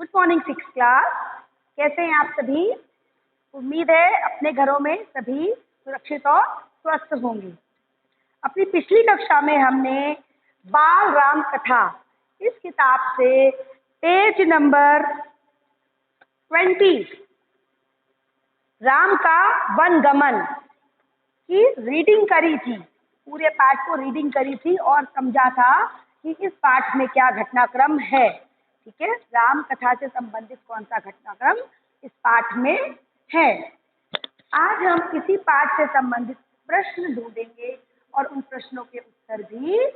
Good morning six class. कैसे हैं आप सभी? उम्मीद है अपने घरों में सभी सुरक्षित और स्वस्थ होंगे। अपनी पिछली कक्षा में हमने बाल राम कथा इस किताब से पेज नंबर 20 राम का वनगमन की रीडिंग करी थी। पूरे पाठ को रीडिंग करी थी और समझा था कि इस पाठ में क्या घटनाक्रम है। ठीक है, राम कथा से संबंधित कौन सा घटनाक्रम इस पाठ में है। आज हम इसी पाठ से संबंधित प्रश्न ढूंढेंगे और उन प्रश्नों के उत्तर भी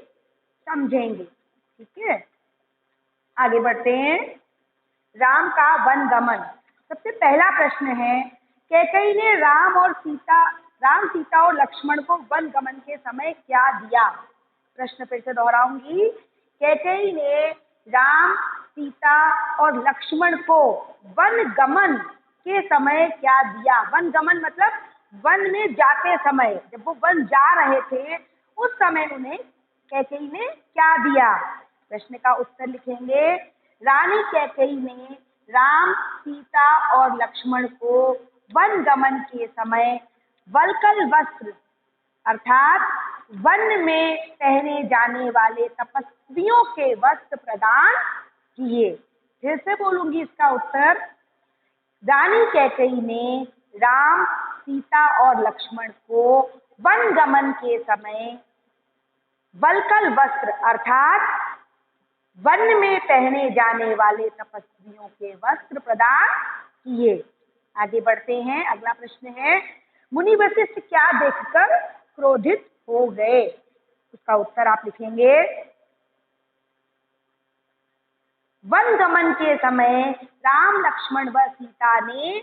समझेंगे। ठीक है, आगे बढ़ते हैं। राम का वनगमन। सबसे पहला प्रश्न है, कैकेयी ने राम, सीता और लक्ष्मण को वनगमन के समय क्या दिया? प्रश्न फिर से दोहराऊंगी। कैकेयी ने राम, सीता और लक्ष्मण को वनगमन के समय क्या दिया? वनगमन मतलब वन में जाते समय, जब वो वन जा रहे थे उस समय उन्हें कैकेयी ने क्या दिया? प्रश्न का उत्तर लिखेंगे। रानी कैकेयी ने राम, सीता और लक्ष्मण को वनगमन के समय वल्कल वस्त्र अर्थात वन में पहने जाने वाले तपस्वियों के वस्त्र प्रदान किए। फिर से बोलूंगी इसका उत्तर। रानी कैकेयी ने राम, सीता और लक्ष्मण को वनगमन के समय वल्कल वस्त्र अर्थात वन में पहने जाने वाले तपस्वियों के वस्त्र प्रदान किए। आगे बढ़ते हैं। अगला प्रश्न है, मुनि वशिष्ठ क्या देखकर क्रोधित हो गए? उसका उत्तर आप लिखेंगे। वनगमन के समय राम, लक्ष्मण व सीता ने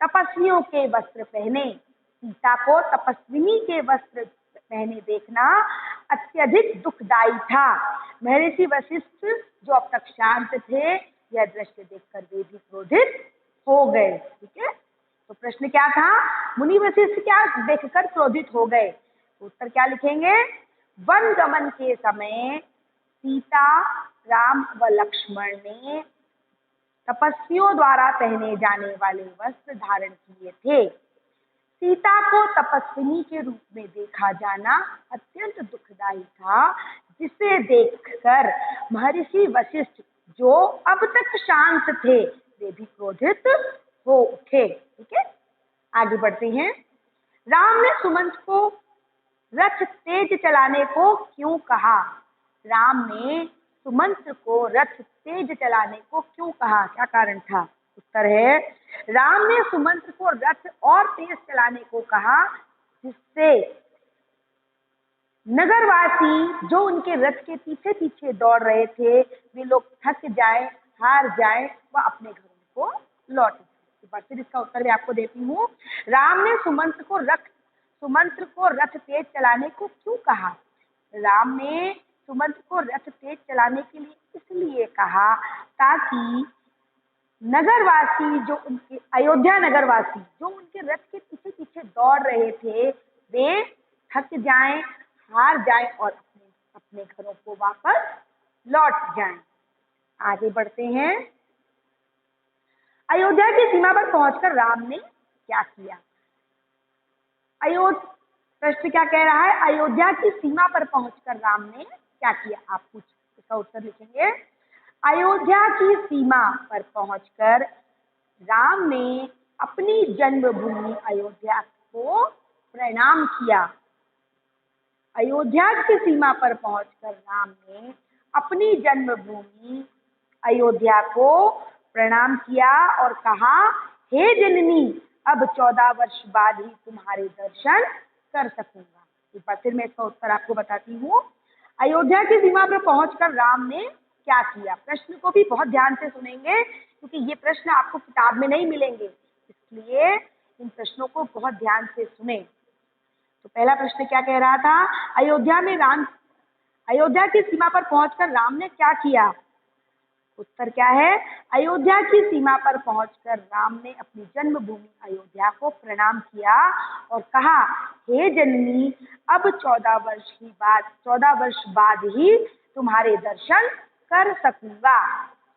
तपस्वियों के वस्त्र पहने। सीता को तपस्विनी के वस्त्र पहने देखना अत्यधिक दुखदायी था। महर्षि वशिष्ठ जो अब तक शांत थे, यह दृश्य देखकर वे भी क्रोधित हो गए। ठीक है, तो प्रश्न क्या था? मुनि वशिष्ठ क्या देखकर क्रोधित हो गए? उत्तर क्या लिखेंगे? वनगमन के समय सीता, राम व लक्ष्मण ने तपस्वियों द्वारा पहने जाने वाले वस्त्र धारण किए थे। सीता को तपस्विनी के रूप में देखा जाना अत्यंत दुखदायी था, जिसे देखकर महर्षि वशिष्ठ जो अब तक शांत थे, वे भी क्रोधित हो उठे। ठीक है, आगे बढ़ते हैं। राम ने सुमंत को रथ तेज चलाने को क्यों कहा? राम ने सुमंत को रथ तेज चलाने को क्यों कहा? क्या कारण था? उत्तर है, राम ने सुमंत को रथ और तेज चलाने को कहा, जिससे नगरवासी जो उनके रथ के पीछे पीछे दौड़ रहे थे, वे लोग थक जाए, हार जाए व अपने घरों को लौट जाए। फिर इसका उत्तर भी आपको देती हूँ। राम ने सुमंत को रथ तेज चलाने को क्यों कहा? राम ने सुमंत को रथ तेज चलाने के लिए इसलिए कहा ताकि अयोध्या नगरवासी जो उनके रथ के पीछे पीछे दौड़ रहे थे, वे थक जाएं, हार जाएं और अपने घरों को वापस लौट जाएं। आगे बढ़ते हैं। अयोध्या की सीमा पर पहुंचकर राम ने क्या किया? प्रश्न क्या कह रहा है? अयोध्या की सीमा पर पहुंचकर राम ने क्या किया? आप कुछ इसका उत्तर लिखेंगे। अयोध्या की सीमा पर पहुंचकर राम ने अपनी जन्मभूमि अयोध्या को प्रणाम किया। अयोध्या की सीमा पर पहुंचकर राम ने अपनी जन्मभूमि अयोध्या को प्रणाम किया और कहा, हे जननी, अब 14 वर्ष बाद ही तुम्हारे दर्शन कर सकूंगा। एक बार फिर मैं इसका उत्तर आपको बताती हूँ। अयोध्या की सीमा पर पहुंचकर राम ने क्या किया? प्रश्न को भी बहुत ध्यान से सुनेंगे, क्योंकि ये प्रश्न आपको किताब में नहीं मिलेंगे, इसलिए इन प्रश्नों को बहुत ध्यान से सुने। तो पहला प्रश्न क्या कह रहा था? अयोध्या की सीमा पर पहुंचकर राम ने क्या किया? उत्तर क्या है? अयोध्या की सीमा पर पहुंचकर राम ने अपनी जन्मभूमि अयोध्या को प्रणाम किया और कहा, हे जननी, अब 14 वर्ष बाद ही तुम्हारे दर्शन कर सकूंगा।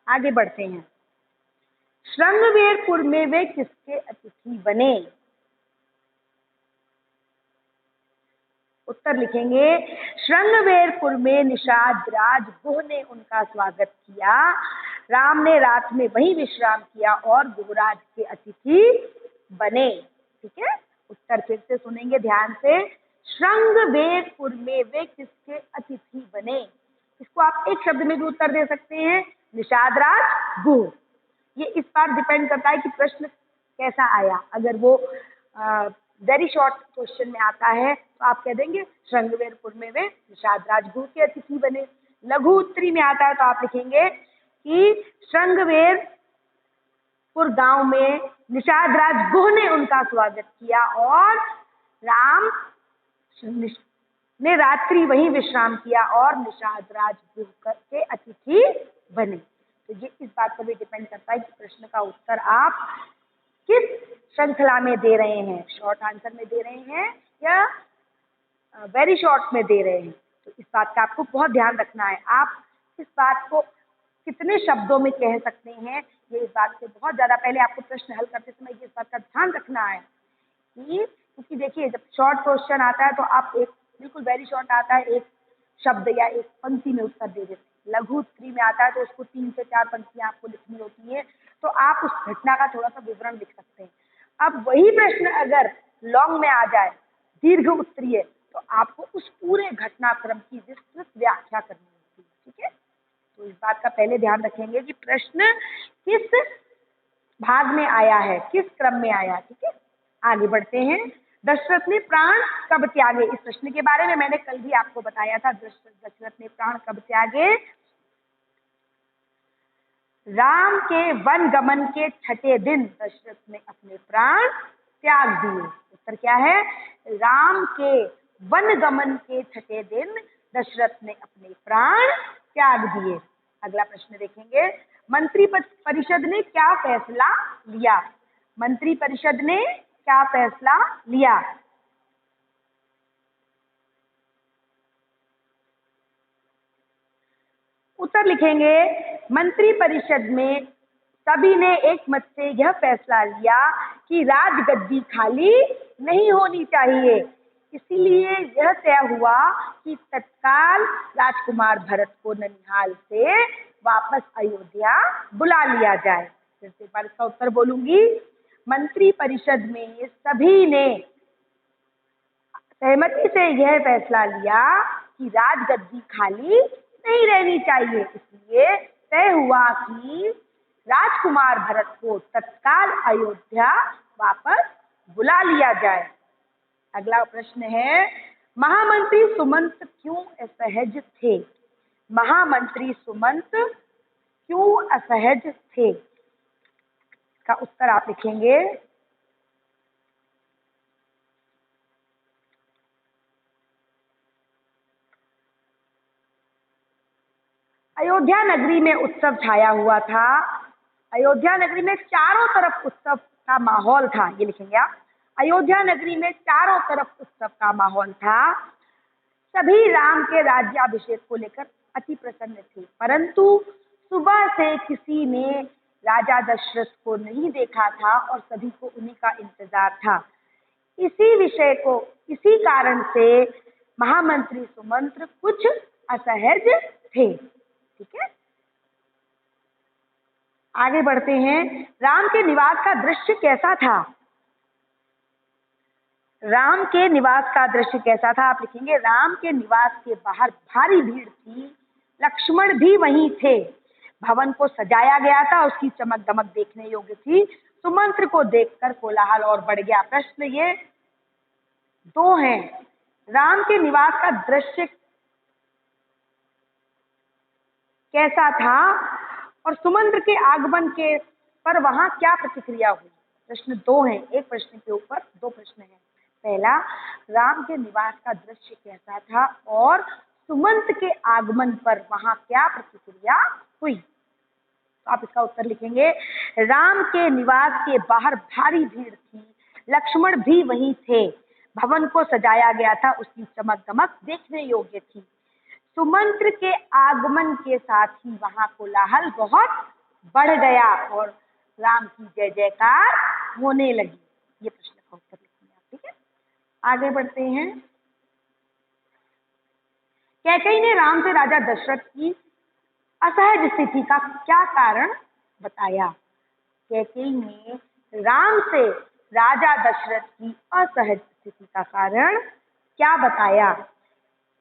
आगे बढ़ते हैं। श्रृंगवेरपुर में वे किसके अतिथि बने? उत्तर लिखेंगे, श्रृंगवेरपुर में निषाद राज गुह ने उनका स्वागत किया। राम ने रात में वहीं विश्राम किया और गुहराज के अतिथि बने। ठीक है, उत्तर फिर से सुनेंगे ध्यान से। श्रृंगवेरपुर में वे किसके अतिथि बने? इसको आप एक शब्द में भी उत्तर दे सकते हैं, निषाद राज गुह। ये इस बार डिपेंड करता है कि प्रश्न कैसा आया। अगर वो वेरी शॉर्ट क्वेश्चन में आता है तो आप कह देंगे श्रृंगवेरपुर में वे निषाद राज गुह के अतिथि बने। लघु उत्तरी में आता है तो आप लिखेंगे कि श्रृंगवेरपुर गांव में निषाद राज गुह ने उनका स्वागत किया और राम ने रात्रि वहीं विश्राम किया और निषाद राज गुह के अतिथि बने। तो ये इस बात पर भी डिपेंड करता है कि प्रश्न का उत्तर आप किस श्रृंखला में दे रहे हैं, शॉर्ट आंसर में दे रहे हैं या वेरी शॉर्ट में दे रहे हैं। तो इस बात का आपको बहुत ध्यान रखना है। आप इस बात को कितने शब्दों में कह सकते हैं, ये इस बात से बहुत ज़्यादा पहले आपको प्रश्न हल करते समय इस बात का ध्यान रखना है कि, क्योंकि देखिए जब शॉर्ट क्वेश्चन आता है तो आप एक बिल्कुल वेरी शॉर्ट आता है, एक शब्द या एक पंक्ति में उत्तर दे देते हैं। लघु उत्तरी में आता है तो उसको 3 से 4 पंक्तियां आपको लिखनी होती है, तो आप उस घटना का थोड़ा सा विवरण लिख सकते हैं। अब वही प्रश्न अगर लॉन्ग में आ जाए, दीर्घ उत्तरीय है, तो आपको उस पूरे घटनाक्रम की विस्तृत व्याख्या करनी होती है। ठीक है, तो इस बात का पहले ध्यान रखेंगे कि प्रश्न किस भाग में आया है, किस क्रम में आया है। ठीक है, आगे बढ़ते हैं। दशरथ ने प्राण कब त्यागे? इस प्रश्न के बारे में मैंने कल भी आपको बताया था। दशरथ ने प्राण कब त्यागे? राम के वन गमन के 6ठे दिन दशरथ ने अपने प्राण त्याग दिए। उत्तर क्या है? राम के वन गमन के 6ठे दिन दशरथ ने अपने प्राण त्याग दिए। अगला प्रश्न देखेंगे, मंत्री परिषद ने क्या फैसला लिया? मंत्री परिषद ने क्या फैसला लिया? उत्तर लिखेंगे, मंत्री परिषद में सभी ने एक मत से यह फैसला लिया कि राजगद्दी खाली नहीं होनी चाहिए। इसीलिए यह तय हुआ कि तत्काल राजकुमार भरत को ननिहाल से वापस अयोध्या बुला लिया जाए। फिर से एक बार इसका उत्तर बोलूंगी, मंत्री परिषद में सभी ने सहमति से यह फैसला लिया कि राजगद्दी खाली नहीं रहनी चाहिए। इसलिए तय हुआ कि राजकुमार भरत को तत्काल अयोध्या वापस बुला लिया जाए। अगला प्रश्न है, महामंत्री सुमंत क्यों असहज थे? महामंत्री सुमंत क्यों असहज थे? इसका उत्तर आप लिखेंगे, अयोध्या नगरी में उत्सव छाया हुआ था। अयोध्या नगरी में चारों तरफ उत्सव का माहौल था। ये लिखेंगे आप, अयोध्या नगरी में चारों तरफ उत्सव का माहौल था। सभी राम के राज्याभिषेक को लेकर अति प्रसन्न थे, परंतु सुबह से किसी ने राजा दशरथ को नहीं देखा था और सभी को उन्हीं का इंतजार था। इसी कारण से महामंत्री सुमंत्र कुछ असहज थे। ठीक है, आगे बढ़ते हैं। राम के निवास का दृश्य कैसा था? राम के निवास का दृश्य कैसा था? आप लिखेंगे, राम के निवास के बाहर भारी भीड़ थी, लक्ष्मण भी वहीं थे। भवन को सजाया गया था, उसकी चमक दमक देखने योग्य थी। सुमंत्र को देखकर कोलाहल और बढ़ गया। प्रश्न ये दो हैं, राम के निवास का दृश्य कैसा था और सुमंत्र के आगमन के पर वहां क्या प्रतिक्रिया हुई? प्रश्न दो हैं, एक प्रश्न के ऊपर दो प्रश्न हैं। पहला, राम के निवास का दृश्य कैसा था और सुमंत के आगमन पर वहां क्या प्रतिक्रिया हुई? तो आप इसका उत्तर लिखेंगे, राम के निवास के बाहर भारी भीड़ थी, लक्ष्मण भी वहीं थे। भवन को सजाया गया था, उसकी चमक दमक देखने योग्य थी। सुमंत्र के आगमन के साथ ही वहां कोलाहल बहुत बढ़ गया और राम की जय जयकार होने लगी। ये प्रश्न का उत्तर लिखेंगे आप, ठीक है। आगे बढ़ते हैं। कैकेयी ने राम से राजा दशरथ की असहज स्थिति का क्या कारण बताया। कैकेयी ने राम से राजा दशरथ की असहज स्थिति का कारण क्या बताया।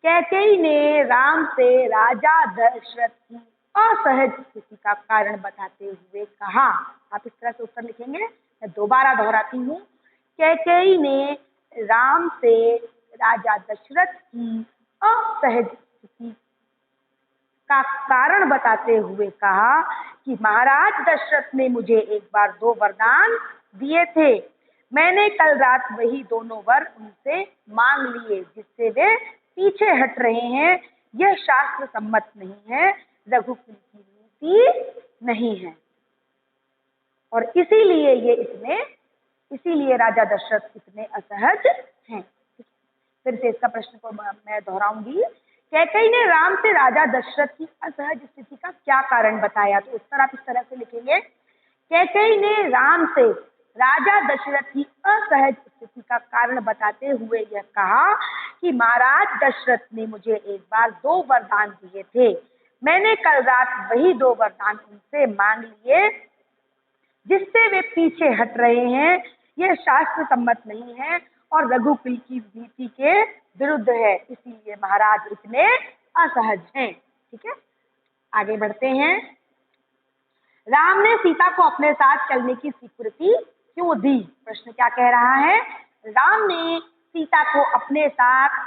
कैकेयी ने राम से राजा दशरथ की असहज स्थिति का कारण बताते हुए कहा। आप इस तरह से उत्तर लिखेंगे, मैं दोबारा दोहराती हूँ। कैकेयी ने राम से राजा दशरथ की असहज स्थिति का कारण बताते हुए कहा कि महाराज दशरथ ने मुझे एक बार 2 वरदान दिए थे। मैंने कल रात वही दोनों वर उनसे मांग लिए, जिससे वे पीछे हट रहे हैं। यह शास्त्र सम्मत नहीं है, रघुकुल की नीति नहीं है, और इसीलिए राजा दशरथ इतने असहज हैं। फिर से इसका प्रश्न को मैं दोहराऊंगी। कैकेयी ने राम से राजा दशरथ की असहज स्थिति का क्या कारण बताया। तो उत्तर आप इस तरह से लिखेंगे। कैकेयी ने राम से राजा दशरथ की असहज स्थिति का कारण बताते हुए यह कहा कि महाराज दशरथ ने मुझे एक बार 2 वरदान दिए थे। मैंने कल रात वही 2 वरदान उनसे मांग लिए, जिससे वे पीछे हट रहे हैं। यह शास्त्र सम्मत नहीं है और रघुकुल की नीति के विरुद्ध है, इसीलिए महाराज इतने असहज हैं। ठीक है, आगे बढ़ते हैं। राम ने सीता को अपने साथ चलने की स्वीकृति क्यों दी। प्रश्न क्या कह रहा है। राम ने सीता को अपने साथ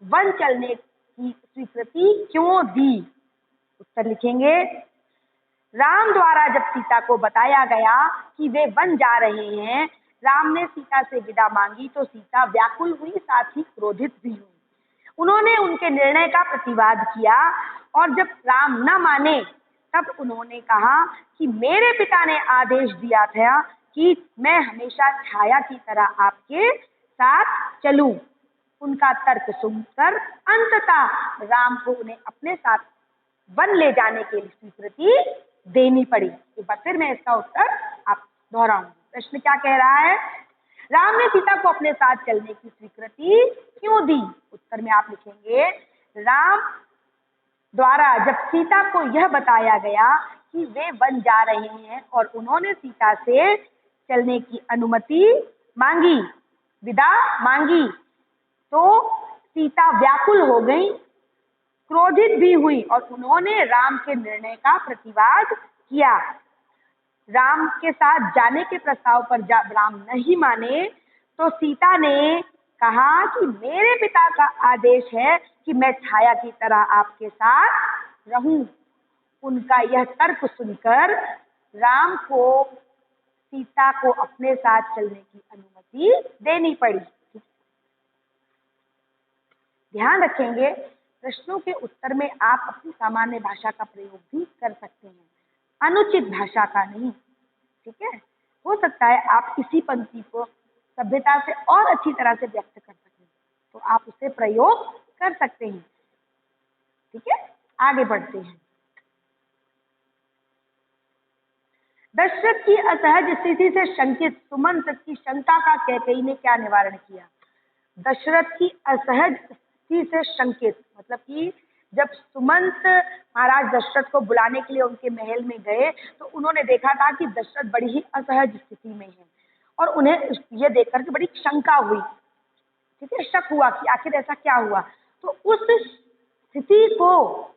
वन चलने की स्वीकृति क्यों दी। उत्तर लिखेंगे। राम द्वारा जब सीता को बताया गया कि वे वन जा रहे हैं, राम ने सीता से विदा मांगी तो सीता व्याकुल हुई, साथ ही क्रोधित भी हुई। उन्होंने उनके निर्णय का प्रतिवाद किया और जब राम न माने तब उन्होंने कहा कि मेरे पिता ने आदेश दिया था कि मैं हमेशा छाया की तरह आपके साथ चलूं। उनका तर्क सुनकर अंततः राम को उन्हें अपने साथ वन ले जाने के लिए स्वीकृति देनी पड़ी। एक बार फिर मैं इसका उत्तर आप दोहराऊंगी। प्रश्न क्या कह रहा है। राम ने सीता को अपने साथ चलने की स्वीकृति क्यों दी। उत्तर में आप लिखेंगे। राम द्वारा जब सीता को यह बताया गया कि वे वन जा रहे हैं और उन्होंने सीता से चलने की अनुमति मांगी, विदा मांगी, तो सीता व्याकुल हो गई, क्रोधित भी हुई और उन्होंने राम के निर्णय का प्रतिवाद किया। राम के साथ जाने के प्रस्ताव पर जब राम नहीं माने तो सीता ने कहा कि मेरे पिता का आदेश है कि मैं छाया की तरह आपके साथ रहूं। उनका यह तर्क सुनकर राम को सीता को अपने साथ चलने की अनुमति देनी पड़ी। ध्यान रखेंगे, प्रश्नों के उत्तर में आप अपनी सामान्य भाषा का प्रयोग भी कर सकते हैं, अनुचित भाषा का नहीं। ठीक है, हो सकता है आप इसी पंक्ति को सभ्यता से और अच्छी तरह से व्यक्त कर सकें, तो आप उसे प्रयोग कर सकते हैं। ठीक है, आगे बढ़ते हैं। दशरथ की असहज स्थिति से शंकित सुमंत की शंका का कैकेयी ने क्या निवारण किया। दशरथ की असहज स्थिति से शंकित मतलब कि जब सुमंत महाराज दशरथ को बुलाने के लिए उनके महल में गए तो उन्होंने देखा था कि दशरथ बड़ी ही असहज स्थिति में है और उन्हें यह देखकर के बड़ी शंका हुई। ठीक है, शक हुआ कि आखिर ऐसा क्या हुआ। तो उस स्थिति को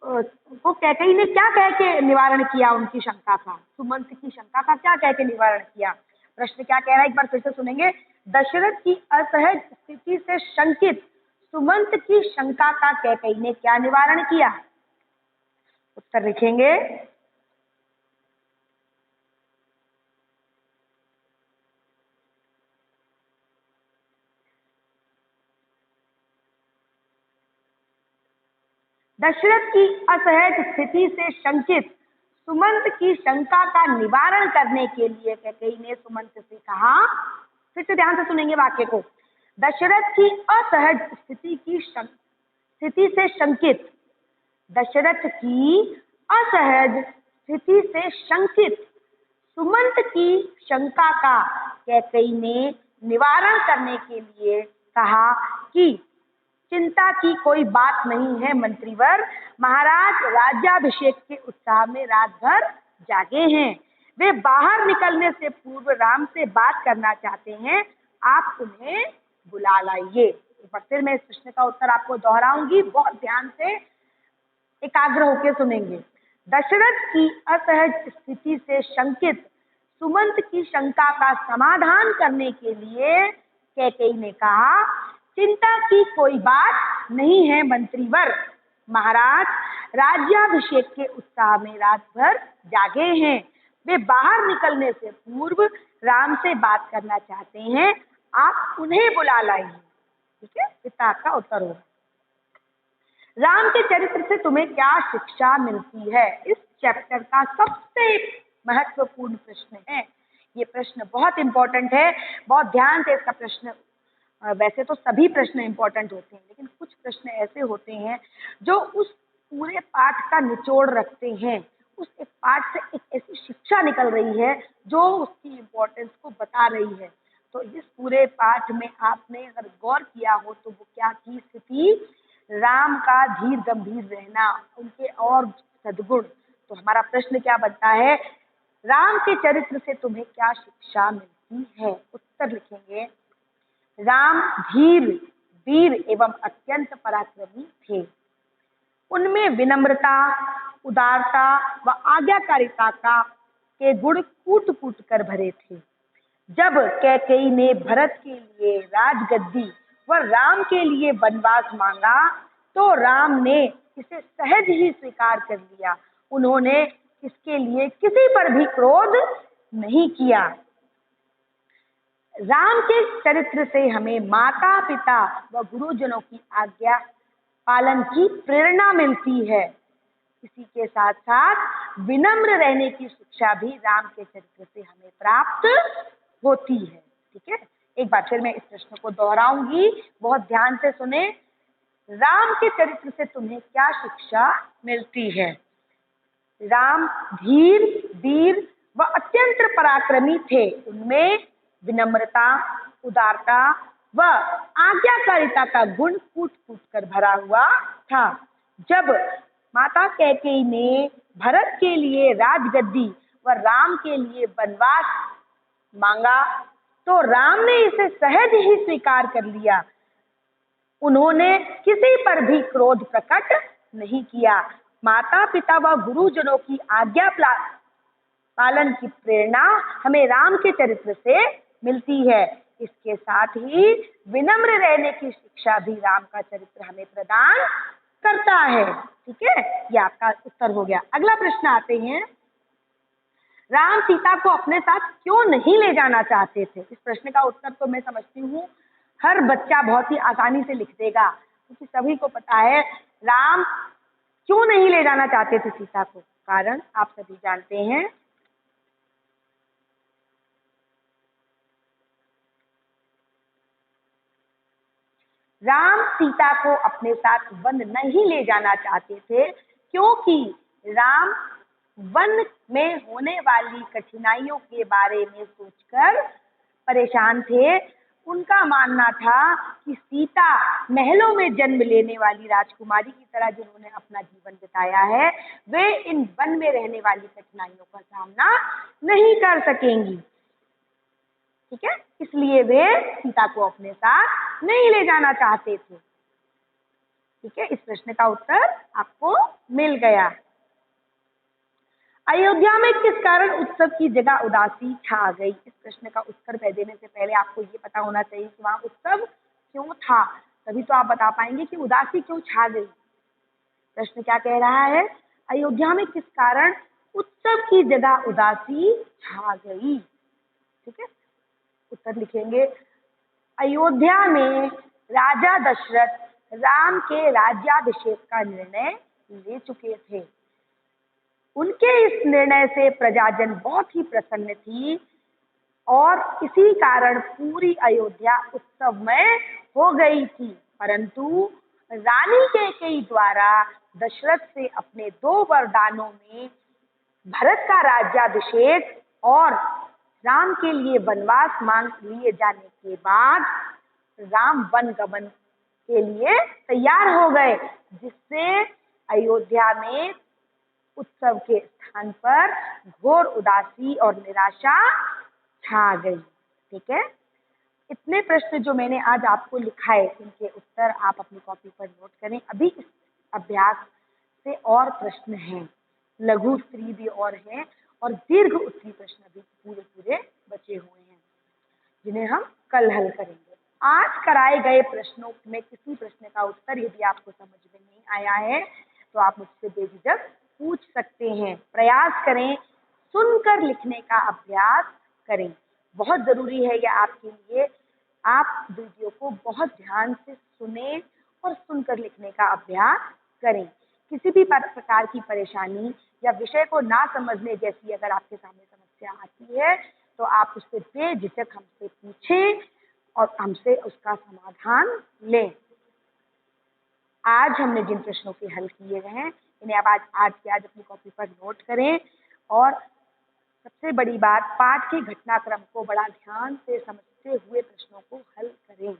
कैकेयी ने क्या कह के निवारण किया उनकी शंका का, सुमंत की शंका का क्या कह के निवारण किया। प्रश्न क्या कह रहा है, एक बार फिर से सुनेंगे। दशरथ की असहज स्थिति से शंकित सुमंत की शंका का कैकेयी ने क्या निवारण किया। उत्तर लिखेंगे। दशरथ की असहज स्थिति से शंकित सुमंत की शंका का निवारण करने के लिए कैकेयी ने सुमंत से कहा। फिर से ध्यान से सुनेंगे वाक्य को। दशरथ की असहज स्थिति से शंकित, दशरथ की असहज स्थिति से शंकित सुमंत की शंका का कैकेयी ने निवारण करने के लिए कहा कि चिंता की कोई बात नहीं है मंत्रीवर, महाराज राज्याभिषेक के उत्साह में रात भर जागे हैं। वे बाहर निकलने से पूर्व राम से बात करना चाहते हैं, आप उन्हें बुला लाइए। एक बार फिर मैं इस प्रश्न का उत्तर आपको दोहराऊंगी, बहुत ध्यान से एकाग्र होकर सुनेंगे। दशरथ की असहज स्थिति से शंकित सुमंत की शंका का समाधान करने के लिए कैकेयी ने कहा, चिंता की कोई बात नहीं है मंत्रीवर, महाराज राज्याभिषेक के उत्साह में रात भर जागे हैं। वे बाहर निकलने से पूर्व राम से बात करना चाहते हैं, आप उन्हें बुला लाइए। ठीक है, इतना आपका उत्तर होगा। राम के चरित्र से तुम्हें क्या शिक्षा मिलती है? इस चैप्टर का सबसे महत्वपूर्ण प्रश्न है। ये प्रश्न बहुत इंपॉर्टेंट है, बहुत ध्यान से इसका प्रश्न, वैसे तो सभी प्रश्न इंपॉर्टेंट होते हैं, लेकिन कुछ प्रश्न ऐसे होते हैं जो उस पूरे पाठ का निचोड़ रखते हैं। उस एक पाठ से एक ऐसी शिक्षा निकल रही है जो उसकी इम्पोर्टेंस को बता रही है। तो इस पूरे पाठ में आपने अगर गौर किया हो तो वो क्या थी स्थिति? राम का धीर गंभीर रहना, उनके और सद्गुण। तो हमारा प्रश्न क्या बनता है? राम के चरित्र से तुम्हें क्या शिक्षा मिलती है? उत्तर लिखेंगे, राम धीर, वीर एवं अत्यंत पराक्रमी थे। उनमें विनम्रता, उदारता व आज्ञाकारिता का के गुण कूट कूट कर भरे थे। जब कैकेयी ने भरत के लिए राजगद्दी व राम के लिए वनवास मांगा तो राम ने इसे सहज ही स्वीकार कर लिया। उन्होंने इसके लिए किसी पर भी क्रोध नहीं किया। राम के चरित्र से हमें माता पिता व गुरुजनों की आज्ञा पालन की प्रेरणा मिलती है। इसी के साथ साथ विनम्र रहने की शिक्षा भी राम के चरित्र से हमें प्राप्त होती है। ठीक है, एक बार फिर मैं इस प्रश्न को दोहराऊंगी, बहुत ध्यान से सुने। राम के चरित्र से तुम्हें क्या शिक्षा मिलती है? राम धीर, वीर व अत्यंत पराक्रमी थे। उनमें विनम्रता, उदारता व आज्ञाकारिता का गुण कूट कूट कर भरा हुआ था। जब माता कैकेयी ने भरत के लिए राजगद्दी व राम के लिए वनवास मांगा तो राम ने इसे सहज ही स्वीकार कर लिया। उन्होंने किसी पर भी क्रोध प्रकट नहीं किया। माता पिता व गुरुजनों की आज्ञा पालन की प्रेरणा हमें राम के चरित्र से मिलती है। इसके साथ ही विनम्र रहने की शिक्षा भी राम का चरित्र हमें प्रदान करता है। ठीक है, ये आपका उत्तर हो गया। अगला प्रश्न आते हैं, राम सीता को अपने साथ क्यों नहीं ले जाना चाहते थे? इस प्रश्न का उत्तर तो मैं समझती हूँ हर बच्चा बहुत ही आसानी से लिख देगा, क्योंकि सभी को पता है राम क्यों नहीं ले जाना चाहते थे सीता को। कारण आप सभी जानते हैं। राम सीता को अपने साथ वन नहीं ले जाना चाहते थे क्योंकि राम वन में होने वाली कठिनाइयों के बारे में सोचकर परेशान थे। उनका मानना था कि सीता महलों में जन्म लेने वाली राजकुमारी की तरह जिन्होंने अपना जीवन बिताया है, वे इन वन में रहने वाली कठिनाइयों का सामना नहीं कर सकेंगी। ठीक है, इसलिए वे सीता को अपने साथ नहीं ले जाना चाहते थे। ठीक है, इस प्रश्न का उत्तर आपको मिल गया। अयोध्या में किस कारण उत्सव की जगह उदासी छा गई? इस प्रश्न का उत्तर देने से पहले आपको ये पता होना चाहिए कि वहां उत्सव क्यों था, तभी तो आप बता पाएंगे कि उदासी क्यों छा गई। प्रश्न क्या कह रहा है? अयोध्या में किस कारण उत्सव की जगह उदासी छा गई? ठीक है, उत्तर लिखेंगे, अयोध्या में राजा दशरथ राम के राज्याभिषेक का निर्णय ले चुके थे। उनके इस निर्णय से प्रजाजन बहुत ही प्रसन्न थी और इसी कारण पूरी अयोध्या उत्सवमय हो गई थी। परंतु रानी कैकेयी द्वारा दशरथ से अपने 2 वरदानों में भरत का राज्याभिषेक और राम के लिए वनवास मांग लिए जाने के बाद राम वन गमन के लिए तैयार हो गए, जिससे अयोध्या में उत्सव के स्थान पर घोर उदासी और निराशा छा गई। ठीक है, इतने प्रश्न जो मैंने आज आपको लिखाए, इनके उत्तर आप अपनी कॉपी पर नोट करें। अभी इस अभ्यास से और प्रश्न हैं, लघु उत्तरी भी और हैं, और दीर्घ उत्तरी प्रश्न भी पूरे बचे हुए हैं, जिन्हें हम कल हल करेंगे। आज कराए गए प्रश्नों में किसी प्रश्न का उत्तर यदि आपको समझ में नहीं आया है तो आप मुझसे बेझिझक पूछ सकते हैं। प्रयास करें, सुनकर लिखने का अभ्यास करें। बहुत जरूरी है यह आपके लिए। आप वीडियो को बहुत ध्यान से सुने और सुनकर लिखने का अभ्यास करें। किसी भी प्रकार की परेशानी या विषय को ना समझने जैसी अगर आपके सामने समस्या आती है तो आप उससे बेझिझक हमसे पूछें और हमसे उसका समाधान लें। आज हमने जिन प्रश्नों के हल किए गए हैं इन्हें आप आज के आज अपनी कॉपी पर नोट करें, और सबसे बड़ी बात, पाठ के घटनाक्रम को बड़ा ध्यान से समझते हुए प्रश्नों को हल करें।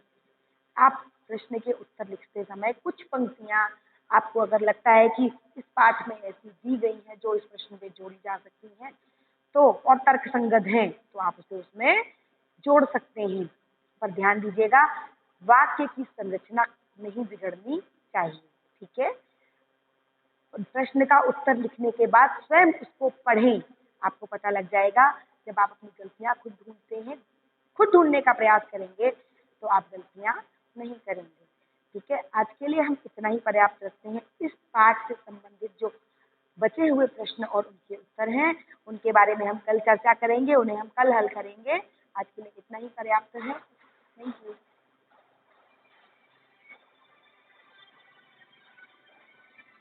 आप प्रश्न के उत्तर लिखते समय कुछ पंक्तियां आपको अगर लगता है कि इस पाठ में ऐसी दी गई हैं जो इस प्रश्न में जोड़ी जा सकती हैं तो और तर्कसंगत हैं तो आप उसे उसमें जोड़ सकते हैं। पर ध्यान दीजिएगा, वाक्य की संरचना नहीं बिगड़नी चाहिए। ठीक है, प्रश्न का उत्तर लिखने के बाद स्वयं उसको पढ़ें, आपको पता लग जाएगा। जब आप अपनी गलतियां खुद ढूंढते हैं, खुद ढूंढने का प्रयास करेंगे तो आप गलतियां नहीं करेंगे। ठीक है, आज के लिए हम इतना ही पर्याप्त रखते हैं। इस पाठ से संबंधित जो बचे हुए प्रश्न और उनके उत्तर हैं उनके बारे में हम कल चर्चा करेंगे, उन्हें हम कल हल करेंगे। आज के लिए इतना ही पर्याप्त है। Thank you.